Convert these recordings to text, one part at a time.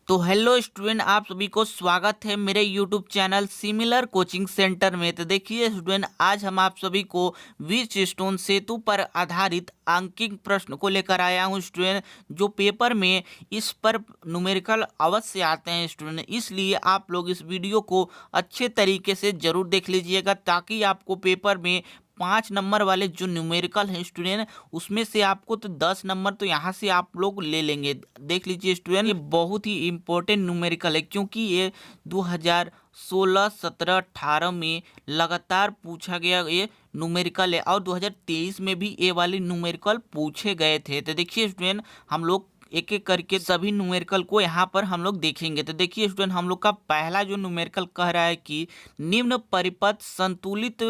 तो hello student, आप सभी को स्वागत है मेरे YouTube channel similar coaching centre में। तो देखिए स्टूडेंट, आज हम आप सभी को व्हिच स्टोन सेतु पर आधारित अंकित प्रश्न को लेकर आया हूं स्टूडेंट, जो पेपर में इस पर न्यूमेरिकल अवश्य आते हैं स्टूडेंट। इसलिए आप लोग इस वीडियो को अच्छे तरीके से जरूर देख लीजिएगा, ताकि आपको पेपर में 5 नंबर वाले जो न्यूमेरिकल हैं स्टूडेंट, उसमें से आपको तो 10 नंबर तो यहाँ से आप लोग ले लेंगे। देख लीजिए स्टूडेंट, ये बहुत ही इम्पोर्टेंट न्यूमेरिकल है, क्योंकि ये 2016, 17, 18 में लगातार पूछा गया ये न्यूमेरिकल है, और 2023 में भी ये वाले न्यूमेरिकल पूछे गए थे। तो देखिए स्टूडेंट, हम लोग एक एक करके सभी न्यूमेरिकल को यहाँ पर हम लोग देखेंगे। तो देखिए स्टूडेंट, हम लोग का पहला जो न्यूमेरिकल कह रहा है कि निम्न परिपथ संतुलित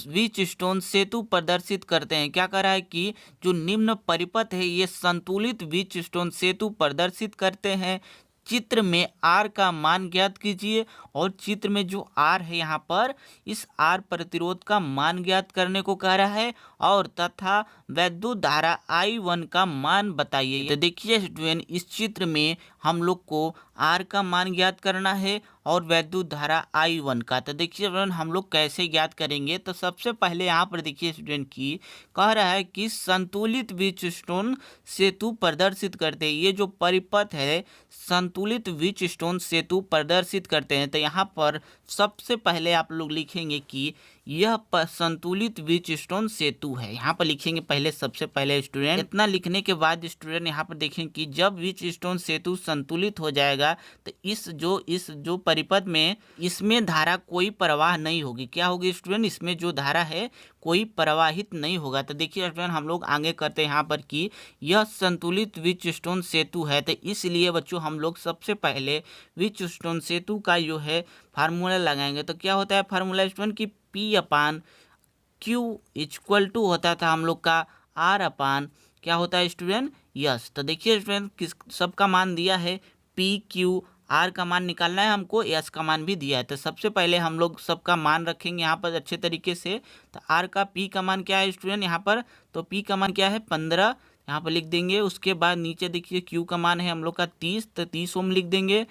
व्हिच स्टोन सेतु प्रदर्शित करते हैं। क्या कह रहा है कि जो निम्न परिपथ है ये संतुलित व्हिच स्टोन सेतु प्रदर्शित करते हैं। चित्र में आर का मान ज्ञात कीजिए, और चित्र में जो आर है यहाँ पर, इस आर प्रतिरोध का मान ज्ञात करने को कह रहा है, और तथा वैद्युत धारा I1 का मान बताइए। तो देखिए स्टूडेंट, इस चित्र में हम लोग को आर का मान ज्ञात करना है और वैद्युत धारा I1 का। तो देखिए स्टूडेंट, हम लोग कैसे ज्ञात करेंगे। तो सबसे पहले यहाँ पर देखिए स्टूडेंट की कह रहा है कि संतुलित व्हिच स्टोन सेतु प्रदर्शित करते हैं। ये जो परिपथ है संतुलित व्हिच स्टोन सेतु प्रदर्शित करते हैं। तो यहाँ पर सबसे पहले आप लोग लिखेंगे कि यह संतुलित व्हिच स्टोन सेतु है। यहाँ पर लिखेंगे पहले, सबसे पहले स्टूडेंट। इतना लिखने के बाद स्टूडेंट यहाँ पर देखें कि जब व्हिच स्टोन सेतु संतुलित हो जाएगा तो इस जो परिपथ में इसमें धारा कोई प्रवाह नहीं होगी। क्या होगी स्टूडेंट? इसमें जो धारा है कोई प्रवाहित नहीं होगा। तो देखिए स्टूडेंट, हम लोग आगे करते हैं यहाँ पर कि यह संतुलित व्हिच स्टोन सेतु है। तो इसलिए बच्चों, हम लोग सबसे पहले व्हिच स्टोन सेतु का जो है फार्मूला लगाएंगे। तो क्या होता है फार्मूला स्टूडेंट की P/Q इक्वल टू होता था हम लोग का R/ क्या होता है स्टूडेंट? यस। तो देखिए स्टूडेंट, किस सबका मान दिया है, PQ, R का मान निकालना है हमको, S का मान भी दिया है। तो सबसे पहले हम लोग सबका मान रखेंगे यहाँ पर अच्छे तरीके से। तो R का P का मान क्या है स्टूडेंट यहाँ पर? तो P का मान क्या है? 15, यहाँ पर लिख देंगे। उसके बाद नीचे देखिए Q का मान है हम लोग का 30, तो 30 ओम लिख देंगे।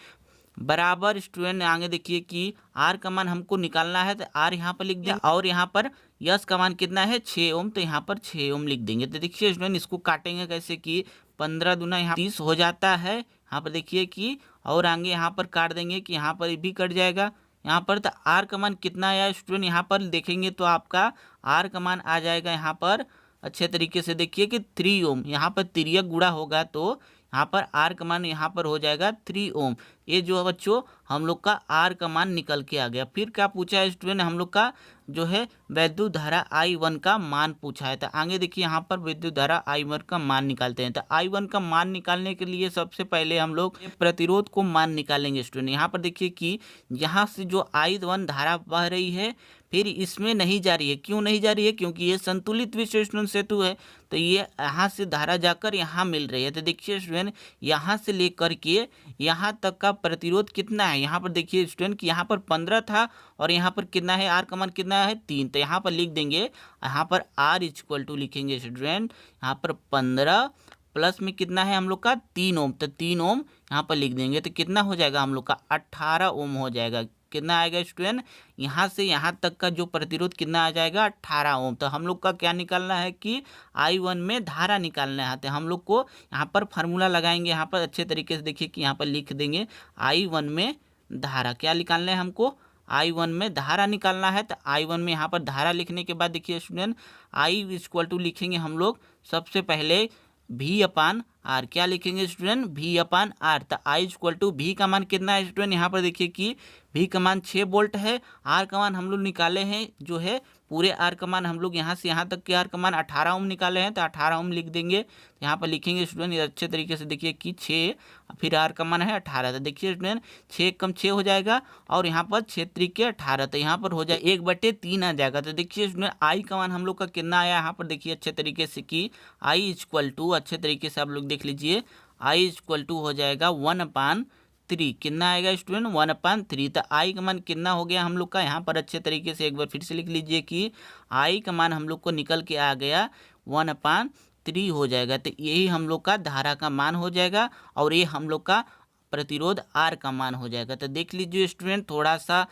बराबर स्टूडेंट आगे देखिए कि आर का मान हमको निकालना है, तो आर यहाँ पर लिख देंगे, और यहाँ पर यस का मान कितना है? 6 ओम, तो यहाँ पर 6 ओम लिख देंगे। तो देखिए स्टूडेंट, इसको काटेंगे कैसे कि 15 दूना यहाँ 30 हो जाता है। यहाँ पर देखिए कि, और आगे यहाँ पर काट देंगे कि यहाँ पर भी कट जाएगा यहाँ पर। तो आर का मान कितना आया स्टूडेंट? यहाँ पर देखेंगे तो आपका आर का मान आ जाएगा यहाँ पर अच्छे तरीके से देखिए कि 3 ओम। यहाँ पर तिर्यक गुणा होगा तो यहाँ पर आर का मान यहाँ पर हो जाएगा 3 ओम। ये जो है बच्चों, हम लोग का आर का मान निकल के आ गया। फिर क्या पूछा है स्टूडेंट? हम लोग का जो है वैद्युत धारा I1 का मान पूछा है। तो आगे देखिए यहाँ पर वैद्युत धारा I1 का मान निकालते हैं। तो I1 का मान निकालने के लिए सबसे पहले हम लोग प्रतिरोध को मान निकालेंगे स्टूडेंट। यहाँ पर देखिए कि यहाँ से जो I1 धारा बह रही है, फिर इसमें नहीं जा रही है। क्यों नहीं जा रही है? क्योंकि ये संतुलित व्हिच स्टोन सेतु है, तो ये यहाँ से धारा जाकर यहाँ मिल रही है। तो देखिए स्टूडेंट, यहाँ से लेकर के यहाँ तक का प्रतिरोध कितना है? यहाँ पर देखिए स्टूडेंट कि यहाँ पर 15 था, और यहाँ पर कितना है? आर का मान कितना है? 3। तो यहाँ पर लिख देंगे, यहाँ पर आर इक्वल टू लिखेंगे स्टूडेंट, यहाँ पर 15 प्लस में कितना है हम लोग का? 3 ओम। तो 3 ओम यहाँ पर लिख देंगे, तो कितना हो जाएगा हम लोग का? 18 ओम हो जाएगा। कितना आएगा स्टूडेंट? यहाँ से यहाँ तक का जो प्रतिरोध कितना आ जाएगा? 18 ओम। तो हम लोग का क्या निकालना है कि I1 में धारा निकालना है। तो हम लोग को यहाँ पर फार्मूला लगाएंगे। यहाँ पर अच्छे तरीके से देखिए कि यहाँ पर लिख देंगे I1 में धारा क्या निकालना है हमको? I1 में धारा निकालना है। तो I1 में यहाँ पर धारा लिखने के बाद देखिए स्टूडेंट, I इक्वल टू लिखेंगे हम लोग सबसे पहले V/R। क्या लिखेंगे स्टूडेंट? V/R। तो I इक्वल टू V का मान कितना है स्टूडेंट? यहाँ पर देखिए कि V का मान 6 वोल्ट है। R का मान हम लोग निकाले हैं, जो है पूरे R का मान हम लोग यहाँ से यहाँ तक के R का मान 18 ओम निकाले हैं। तो 18 ओम लिख देंगे। यहाँ पर लिखेंगे स्टूडेंट अच्छे तरीके से देखिए कि 6, फिर R का मान है 18। तो देखिए स्टूडेंट, 6 कम 6 हो जाएगा, और यहाँ पर 6 त्रिक 18, तो यहाँ पर हो जाए 1/3 आ जाएगा। तो देखिए स्टूडेंट, I का मान हम लोग का कितना आया? यहाँ पर देखिए अच्छे तरीके से कि I इक्वल टू, अच्छे तरीके से आप लोग देख लीजिए, I इक्वल टू हो जाएगा 1/3। कितना आएगा स्टूडेंट? 1/3। तो I का मान कितना हो गया हम लोग का? यहाँ पर अच्छे तरीके से एक बार फिर से लिख लीजिए कि I का मान हम लोग को निकल के आ गया 1/3 हो जाएगा। तो यही हम लोग का धारा का मान हो जाएगा, और ये हम लोग का प्रतिरोध आर का मान हो जाएगा। तो देख लीजिए स्टूडेंट, थोड़ा सा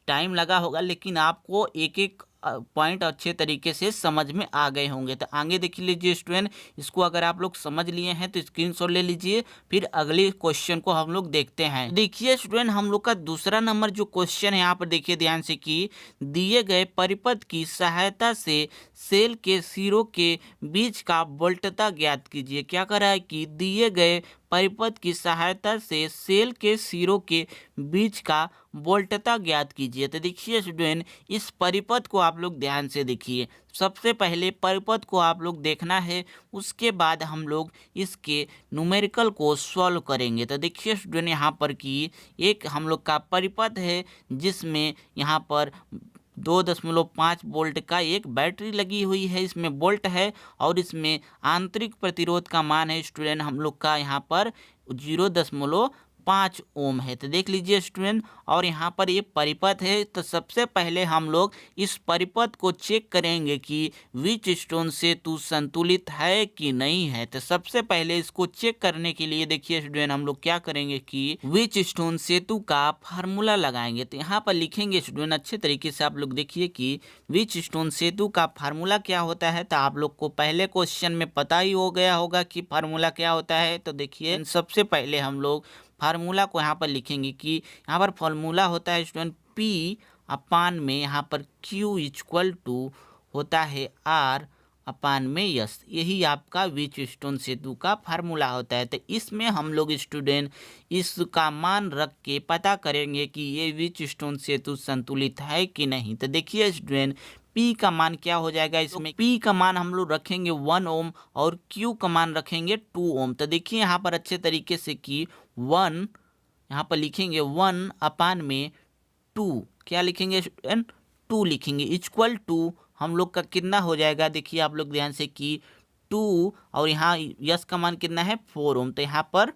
टाइम लगा होगा लेकिन आपको एक एक पॉइंट अच्छे तरीके से समझ में आ गए होंगे। तो आगे देख लीजिए स्टूडेंट, इसको अगर आप लोग समझ लिए हैं तो स्क्रीनशॉट ले लीजिए, फिर अगले क्वेश्चन को हम लोग देखते हैं। देखिए स्टूडेंट, हम लोग का दूसरा नंबर जो क्वेश्चन है यहाँ पर देखिए ध्यान से कि दिए गए परिपथ की सहायता से सेल के सिरों के बीच का वोल्टता ज्ञात कीजिए। क्या कर रहा है कि दिए गए परिपथ की सहायता से सेल के सिरों के बीच का वोल्टता ज्ञात कीजिए। तो देखिए स्टूडेंट, इस परिपथ को आप लोग ध्यान से देखिए। सबसे पहले परिपथ को आप लोग देखना है, उसके बाद हम लोग इसके न्यूमेरिकल को सॉल्व करेंगे। तो देखिए स्टूडेंट, यहाँ पर कि एक हम लोग का परिपथ है जिसमें यहाँ पर 2.5 वोल्ट का एक बैटरी लगी हुई है, इसमें वोल्ट है और इसमें आंतरिक प्रतिरोध का मान है स्टूडेंट हम लोग का यहाँ पर 0.5 ओम है। तो देख लीजिए स्टूडेंट, और यहाँ पर ये परिपथ है। तो सबसे पहले हम लोग इस परिपथ को चेक करेंगे कि विच स्टोन सेतु संतुलित है कि नहीं है। तो सबसे पहले इसको चेक करने के लिए देखिए स्टूडेंट, हम लोग क्या करेंगे कि विच स्टोन सेतु का फार्मूला लगाएंगे। तो यहाँ पर लिखेंगे स्टूडेंट, अच्छे तरीके से आप लोग देखिए कि विच स्टोन सेतु का फार्मूला क्या होता है। तो आप लोग को पहले क्वेश्चन में पता ही हो गया होगा कि फार्मूला क्या होता है। तो देखिए, सबसे पहले हम लोग फार्मूला को यहाँ पर लिखेंगे कि यहाँ पर फार्मूला होता है स्टूडेंट P अपान में यहाँ पर Q इक्वल टू होता है R अपान में यस। यही आपका विच स्टोन सेतु का फार्मूला होता है। तो इसमें हम लोग स्टूडेंट इसका मान रख के पता करेंगे कि ये विच स्टोन सेतु संतुलित है कि नहीं। तो देखिए स्टूडेंट, P का मान क्या हो जाएगा इसमें, P का मान हम लोग रखेंगे 1 ओम और Q का मान रखेंगे 2 ओम। तो देखिए यहाँ पर अच्छे तरीके से कि 1 यहाँ पर लिखेंगे 1 अपान में 2, क्या लिखेंगे स्टूडेंट, 2 लिखेंगे इक्वल टू हम लोग का कितना हो जाएगा। देखिए आप लोग ध्यान से कि 2 और यहाँ यस का मान कितना है 4 ओम। तो यहाँ पर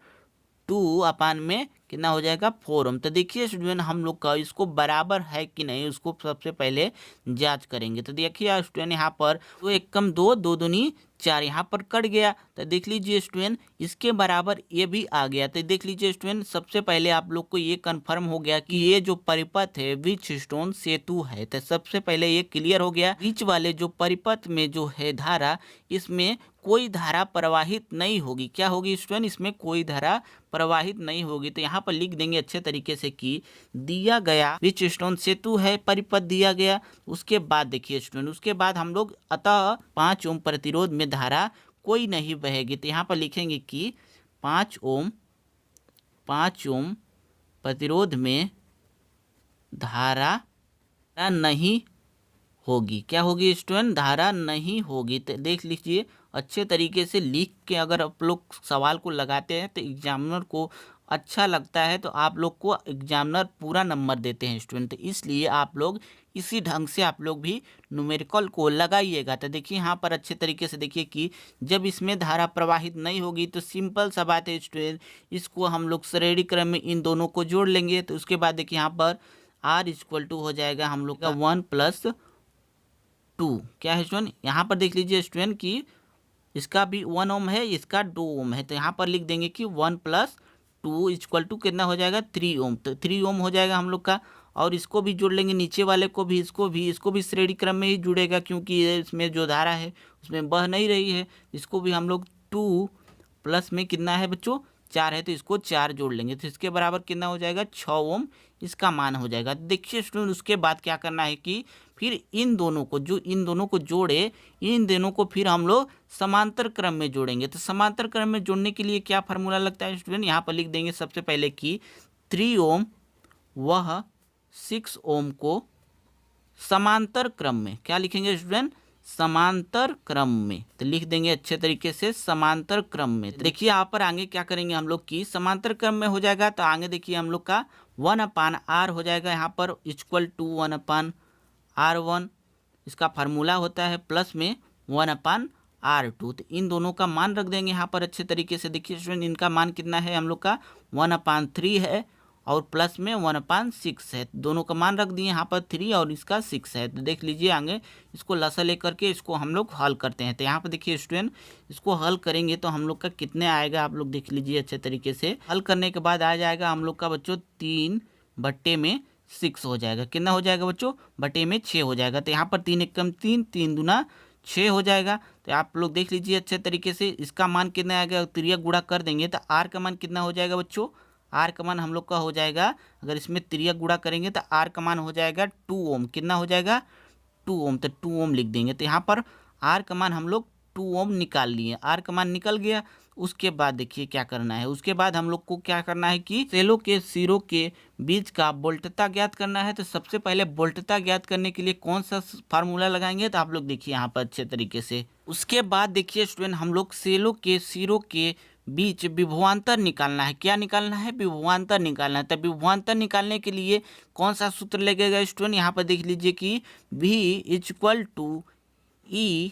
2 अपान में कितना हो जाएगा 4 ओम। तो देखिए स्टूडेंट, हम लोग का इसको बराबर है कि नहीं उसको सबसे पहले जांच करेंगे। तो देखिए स्टूडेंट, यहाँ पर 2 एक कम 2, 2 दूनी 4, यहाँ पर कट गया। तो देख लीजिए स्टूडेंट, इसके बराबर ये भी आ गया। तो देख लीजिए स्टूडेंट, सबसे पहले आप लोग को ये कंफर्म हो गया कि ये जो परिपथ है विच स्टोन सेतु है। तो सबसे पहले ये क्लियर हो गया। बीच वाले जो परिपथ में जो है धारा, इसमें कोई धारा प्रवाहित नहीं होगी। क्या होगी स्टूडेंट, इसमें कोई धारा प्रवाहित नहीं होगी। तो यहाँ पर लिख देंगे अच्छे तरीके से कि दिया गया विच स्टोन सेतु है, परिपथ दिया गया। उसके बाद देखिए स्टूडेंट, उसके बाद हम लोग अतः 5 ओम प्रतिरोध में धारा कोई नहीं बहेगी। तो यहाँ पर लिखेंगे कि 5 ओम प्रतिरोध में धारा नहीं होगी। क्या होगी स्टूडेंट, धारा नहीं होगी। तो देख लीजिए अच्छे तरीके से लिख के अगर आप लोग सवाल को लगाते हैं तो एग्जामिनर को अच्छा लगता है, तो आप लोग को एग्जामिनर पूरा नंबर देते हैं स्टूडेंट। तो इसलिए आप लोग इसी ढंग से आप लोग भी न्यूमेरिकल को लगाइएगा। तो देखिए यहाँ पर अच्छे तरीके से देखिए कि जब इसमें धारा प्रवाहित नहीं होगी तो सिंपल सा बात है स्टूडेंट, इसको हम लोग श्रेणी क्रम में इन दोनों को जोड़ लेंगे। तो उसके बाद देखिए यहाँ पर R इक्वल टू हो जाएगा हम लोग का 1 + 2। क्या है स्टूडेंट, यहाँ पर देख लीजिए स्टूडेंट कि इसका भी 1 ओम है, इसका 2 ओम है। तो यहाँ पर लिख देंगे कि 1 + 2 इक्वल टू कितना हो जाएगा 3 ओम। तो 3 ओम हो जाएगा हम लोग का। और इसको भी जोड़ लेंगे, नीचे वाले को भी, इसको भी श्रेणी क्रम में ही जुड़ेगा क्योंकि इसमें जो धारा है उसमें बह नहीं रही है। इसको भी हम लोग 2 प्लस में कितना है बच्चों 4 है, तो इसको 4 जोड़ लेंगे। तो इसके बराबर कितना हो जाएगा 6 ओम इसका मान हो जाएगा। देखिए स्टूडेंट, उसके बाद क्या करना है कि फिर इन दोनों को जोड़े, इन दोनों को फिर हम लोग समांतर क्रम में जोड़ेंगे। तो समांतर क्रम में जोड़ने के लिए क्या फार्मूला लगता है स्टूडेंट, यहाँ पर लिख देंगे सबसे पहले कि 3 ओम वह 6 ओम को समांतर क्रम में, क्या लिखेंगे स्टूडेंट, समांतर क्रम में। तो लिख देंगे अच्छे तरीके से समांतर क्रम में। तो देखिए यहाँ पर आगे क्या करेंगे हम लोग की समांतर क्रम में हो जाएगा। तो आगे देखिए हम लोग का 1/r हो जाएगा यहाँ पर इक्वल टू 1/r1, इसका फार्मूला होता है प्लस में 1/r2। तो इन दोनों का मान रख देंगे यहाँ पर अच्छे तरीके से। देखिए स्टूडेंट, इनका मान कितना है हम लोग का 1/3 है और प्लस में 1/6 है, दोनों का मान रख दिए यहाँ पर 3 और इसका 6 है। तो देख लीजिए आगे इसको लसा लेकर के इसको हम लोग हल करते हैं। तो यहाँ पर देखिए स्टूडेंट, इसको हल करेंगे तो हम लोग का कितने आएगा आप लोग देख लीजिए अच्छे तरीके से। हल करने के बाद आ जाएगा हम लोग का बच्चों 3/6 हो जाएगा। कितना हो जाएगा बच्चों? बटे में 6 हो जाएगा। तो यहाँ पर 3 एकम 3, 3 दूना 6 हो जाएगा। तो आप लोग देख लीजिए अच्छे तरीके से इसका मान कितना आएगा, त्रिया गुणा कर देंगे तो आर का मान कितना हो जाएगा बच्चों? आर का मान हम लोग का हो जाएगा, अगर इसमें त्रिया गुणा करेंगे तो आर का मान हो जाएगा 2 ओम। कितना हो जाएगा? 2 ओम। तो 2 ओम लिख देंगे। तो यहाँ पर आर का मान हम लोग 2 ओम निकाल लिए, आर का मान निकल गया। उसके बाद देखिए क्या करना है, उसके बाद हम लोग को क्या करना है कि सेलों के सिरों के बीच का वोल्टता ज्ञात करना है। तो सबसे पहले वोल्टता ज्ञात करने के लिए कौन सा फार्मूला लगाएंगे, तो आप लोग देखिए यहाँ पर अच्छे तरीके से। उसके बाद देखिए स्टूडेंट, हम लोग सेलों के सिरों के बीच विभवांतर निकालना है। क्या निकालना है? विभवांतर निकालना है। तो विभवांतर निकालने के लिए कौन सा सूत्र लगेगा स्टूडेंट? यहाँ पर देख लीजिए कि V = E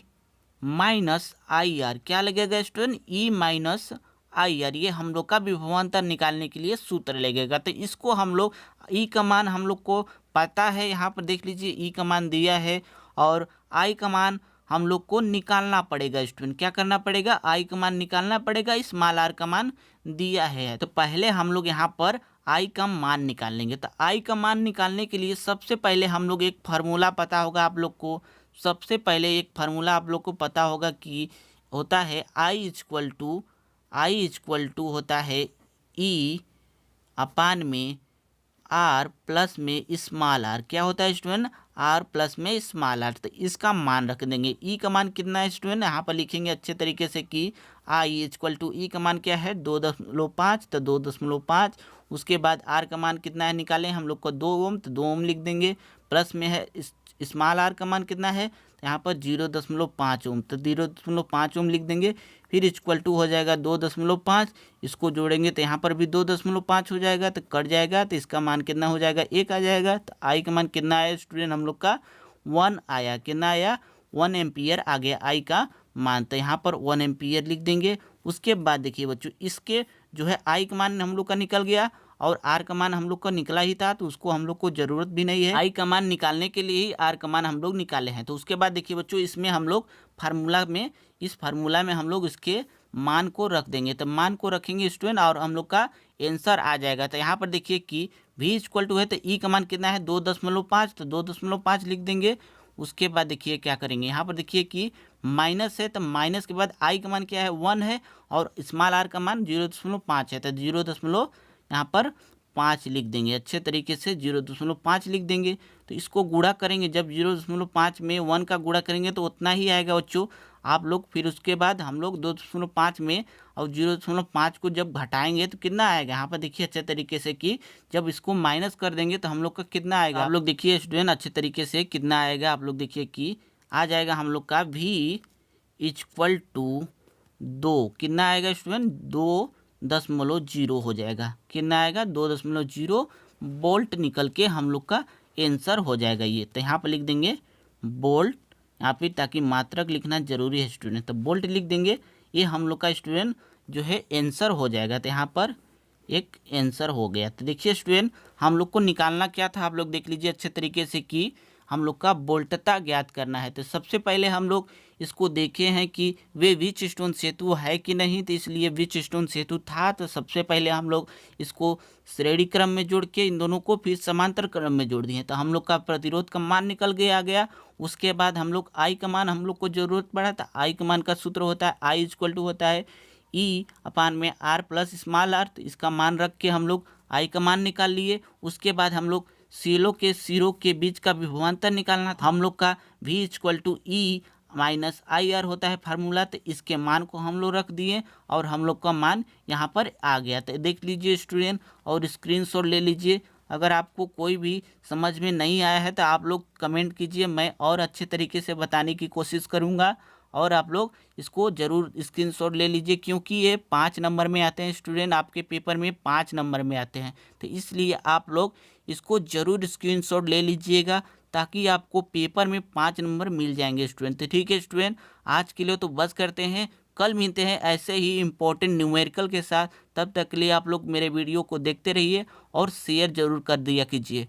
minus I R. क्या लगेगा student? E minus I R. ये हम लोग का विभवांतर निकालने के लिए सूत्र लगेगा। तो इसको हम लोग E का मान हम लोग को पता है, यहाँ पर देख लीजिए E का मान दिया है और I का मान हम लोग को निकालना पड़ेगा। स्टूडेंट क्या करना पड़ेगा? I का मान निकालना पड़ेगा, स्मॉल r का मान दिया है। तो पहले हम लोग यहाँ पर I का मान निकाल लेंगे। तो I का मान निकालने के लिए सबसे पहले हम लोग एक फार्मूला पता होगा आप लोग को। सबसे पहले एक फार्मूला आप लोग को पता होगा कि होता है I होता है E अपान में R प्लस में स्मॉल r। क्या होता है स्टूडेंट? R प्लस में स्मॉल r। तो इसका मान रख देंगे। E का मान कितना है स्टूडेंट? यहाँ पर लिखेंगे अच्छे तरीके से कि I E का मान क्या है? 2.5। तो 2.5। उसके बाद R का मान कितना है निकालें हम लोग को? 2 ओम। तो 2 ओम लिख देंगे। प्लस में है स्मॉल r का मान कितना है? यहाँ पर 0.5 ओम। तो 0.5 ओम लिख देंगे। फिर इक्वल टू हो जाएगा 2.5, इसको जोड़ेंगे तो यहाँ पर भी 2.5 हो जाएगा। तो कट जाएगा तो इसका मान कितना हो जाएगा? 1 आ जाएगा। तो आई का मान कितना आया स्टूडेंट? हम लोग का 1 आया। कितना आया? 1 एम्पियर आ गया आई का मान। तो यहाँ पर 1 एम्पियर लिख देंगे। उसके बाद देखिए बच्चों, इसके जो है आई का मान हम लोग का निकल गया और आर का मान हम लोग का निकला ही था, तो उसको हम लोग को जरूरत भी नहीं है। आई का मान निकालने के लिए ही आर का मान हम लोग निकाले हैं। तो उसके बाद देखिए बच्चों, इसमें हम लोग इस फार्मूला में हम लोग इसके मान को रख देंगे। तो मान को रखेंगे स्टूडेंट और हम लोग का आंसर आ जाएगा। तो यहाँ पर देखिए कि V = है तो E का मान कितना है? 2.5। तो 2.5 लिख देंगे। उसके बाद देखिए क्या करेंगे, यहाँ पर देखिए कि माइनस है तो माइनस के बाद आई का मान क्या है? 1 है और स्मॉल r का मान 0.5 है। तो 0. यहाँ पर 5 लिख देंगे। अच्छे तरीके से 0.5 लिख देंगे। तो इसको गुणा करेंगे, जब 0.5 में 1 का गुणा करेंगे तो उतना ही आएगा बच्चों। आप लोग फिर उसके बाद हम लोग 2.5 में और 0.5 को जब घटाएंगे तो कितना आएगा? यहाँ पर देखिए अच्छे तरीके से कि जब इसको माइनस कर देंगे तो हम लोग का कितना आएगा? आप लोग देखिए स्टूडेंट अच्छे तरीके से कितना आएगा, आप लोग देखिए कि आ जाएगा हम लोग का V = 2। कितना आएगा स्टूडेंट? 2.0 हो जाएगा। कितना आएगा? 2.0 वोल्ट निकल के हम लोग का आंसर हो जाएगा ये। तो यहाँ पर लिख देंगे वोल्ट यहाँ पे, ताकि मात्रक लिखना जरूरी है स्टूडेंट। तो वोल्ट लिख देंगे, ये हम लोग का स्टूडेंट जो है आंसर हो जाएगा। तो यहाँ पर एक आंसर हो गया। तो देखिए स्टूडेंट, हम लोग को निकालना क्या था, आप लोग देख लीजिए अच्छे तरीके से कि हम लोग का वोल्टता ज्ञात करना है। तो सबसे पहले हम लोग इसको देखे हैं कि वे व्हीटस्टोन सेतु है कि नहीं। तो इसलिए व्हीटस्टोन सेतु था, तो सबसे पहले हम लोग इसको श्रेणी क्रम में जोड़ के इन दोनों को फिर समांतर क्रम में जोड़ दिए। तो हम लोग का प्रतिरोध का मान निकल गया आ गया। उसके बाद हम लोग आई का मान हम लोग को जरूरत पड़ा, तो आई का मान का सूत्र होता है आई = होता है E अपान में R प्लस स्मॉल r। तो इसका मान रख के हम लोग आई का मान निकाल लिए। उसके बाद हम लोग सेलों के सिरों के बीच का विभवांतर निकालना था। हम लोग का V = E minus I R होता है फार्मूला। तो इसके मान को हम लोग रख दिए और हम लोग का मान यहाँ पर आ गया। तो देख लीजिए स्टूडेंट और स्क्रीनशॉट ले लीजिए। अगर आपको कोई भी समझ में नहीं आया है तो आप लोग कमेंट कीजिए, मैं और अच्छे तरीके से बताने की कोशिश करूँगा। और आप लोग इसको ज़रूर स्क्रीनशॉट ले लीजिए, क्योंकि ये 5 नंबर में आते हैं स्टूडेंट, आपके पेपर में 5 नंबर में आते हैं। तो इसलिए आप लोग इसको ज़रूर स्क्रीनशॉट ले लीजिएगा, ताकि आपको पेपर में 5 नंबर मिल जाएंगे स्टूडेंट। तो ठीक है स्टूडेंट, आज के लिए तो बस करते हैं। कल मिलते हैं ऐसे ही इम्पोर्टेंट न्यूमेरिकल के साथ। तब तक के लिए आप लोग मेरे वीडियो को देखते रहिए और शेयर ज़रूर कर दिया कीजिए।